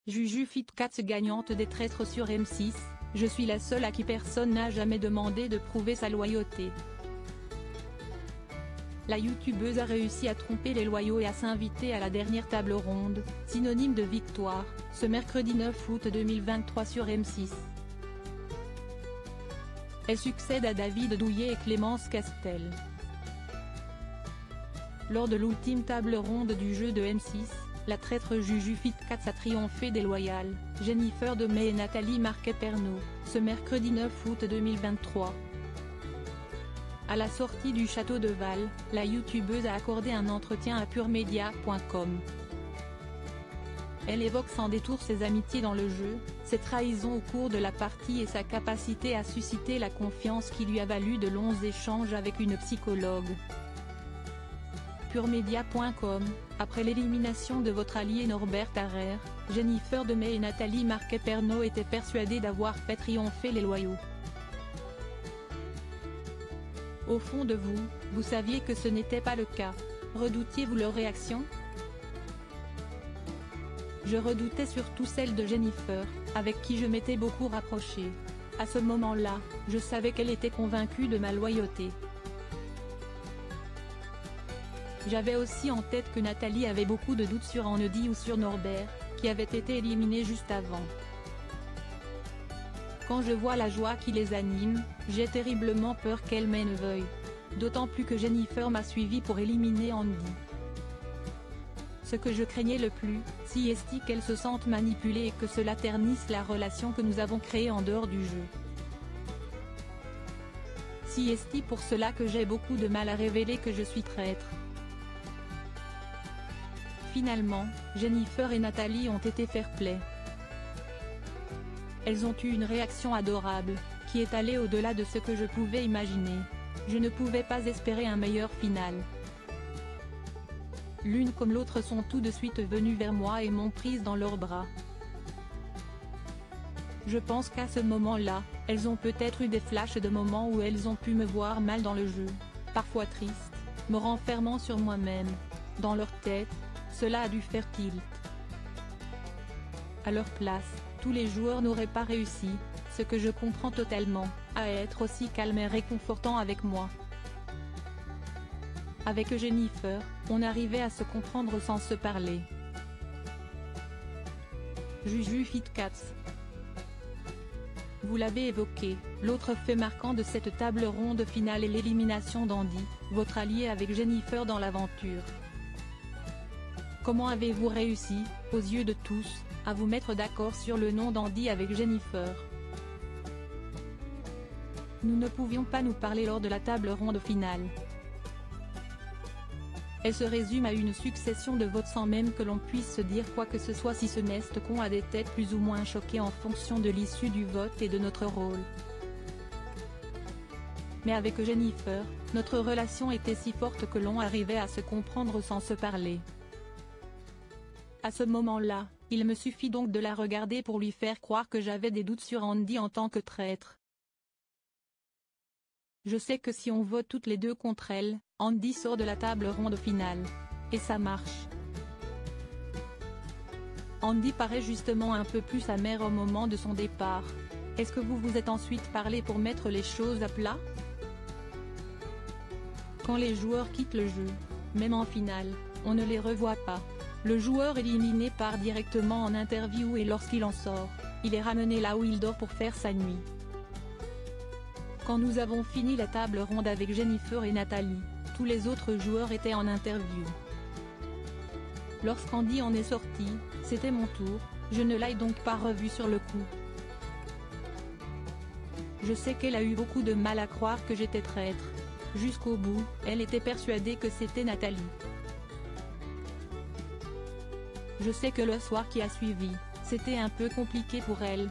Juju Fit Cats gagnante des traîtres sur M6, je suis la seule à qui personne n'a jamais demandé de prouver sa loyauté. La youtubeuse a réussi à tromper les loyaux et à s'inviter à la dernière table ronde, synonyme de victoire, ce mercredi 9 août 2023 sur M6. Elle succède à David Douillet et Clémence Castel. Lors de l'ultime table ronde du jeu de M6, la traître Juju Fit Cats a triomphé des loyales, Jennifer Demey et Nathalie Marquet-Pernot, ce mercredi 9 août 2023. À la sortie du château de Val, la youtubeuse a accordé un entretien à puremedia.com. Elle évoque sans détour ses amitiés dans le jeu, ses trahisons au cours de la partie et sa capacité à susciter la confiance qui lui a valu de longs échanges avec une psychologue. Puremedia.com, après l'élimination de votre allié Norbert Harrer, Jennifer Demey et Nathalie Marquet-Pernot étaient persuadées d'avoir fait triompher les loyaux. Au fond de vous, vous saviez que ce n'était pas le cas. Redoutiez-vous leur réaction? Je redoutais surtout celle de Jennifer, avec qui je m'étais beaucoup rapprochée. À ce moment-là, je savais qu'elle était convaincue de ma loyauté. J'avais aussi en tête que Nathalie avait beaucoup de doutes sur Andy ou sur Norbert, qui avait été éliminé juste avant. Quand je vois la joie qui les anime, j'ai terriblement peur qu'elle m'en veuille. D'autant plus que Jennifer m'a suivi pour éliminer Andy. Ce que je craignais le plus, c'est qu'elle se sente manipulée et que cela ternisse la relation que nous avons créée en dehors du jeu. C'est pour cela que j'ai beaucoup de mal à révéler que je suis traître. Finalement, Jennifer et Nathalie ont été fair-play. Elles ont eu une réaction adorable, qui est allée au-delà de ce que je pouvais imaginer. Je ne pouvais pas espérer un meilleur final. L'une comme l'autre sont tout de suite venues vers moi et m'ont prise dans leurs bras. Je pense qu'à ce moment-là, elles ont peut-être eu des flashs de moments où elles ont pu me voir mal dans le jeu, parfois triste, me renfermant sur moi-même. Dans leur tête, cela a dû faire tilt. À leur place, tous les joueurs n'auraient pas réussi, ce que je comprends totalement, à être aussi calme et réconfortant avec moi. Avec Jennifer, on arrivait à se comprendre sans se parler. Juju Fit Cats. Vous l'avez évoqué, l'autre fait marquant de cette table ronde finale est l'élimination d'Andy, votre allié avec Jennifer dans l'aventure. Comment avez-vous réussi, aux yeux de tous, à vous mettre d'accord sur le nom d'Andy avec Jennifer? Nous ne pouvions pas nous parler lors de la table ronde finale. Elle se résume à une succession de votes sans même que l'on puisse se dire quoi que ce soit si ce n'est qu'on a des têtes plus ou moins choquées en fonction de l'issue du vote et de notre rôle. Mais avec Jennifer, notre relation était si forte que l'on arrivait à se comprendre sans se parler. À ce moment-là, il me suffit donc de la regarder pour lui faire croire que j'avais des doutes sur Andy en tant que traître. Je sais que si on vote toutes les deux contre elle, Andy sort de la table ronde finale. Et ça marche. Andy paraît justement un peu plus amer au moment de son départ. Est-ce que vous vous êtes ensuite parlé pour mettre les choses à plat? Quand les joueurs quittent le jeu, même en finale, on ne les revoit pas. Le joueur éliminé part directement en interview et lorsqu'il en sort, il est ramené là où il dort pour faire sa nuit. Quand nous avons fini la table ronde avec Jennifer et Nathalie, tous les autres joueurs étaient en interview. Lorsqu'Andy en est sorti, c'était mon tour, je ne l'ai donc pas revu sur le coup. Je sais qu'elle a eu beaucoup de mal à croire que j'étais traître. Jusqu'au bout, elle était persuadée que c'était Nathalie. Je sais que le soir qui a suivi, c'était un peu compliqué pour elle,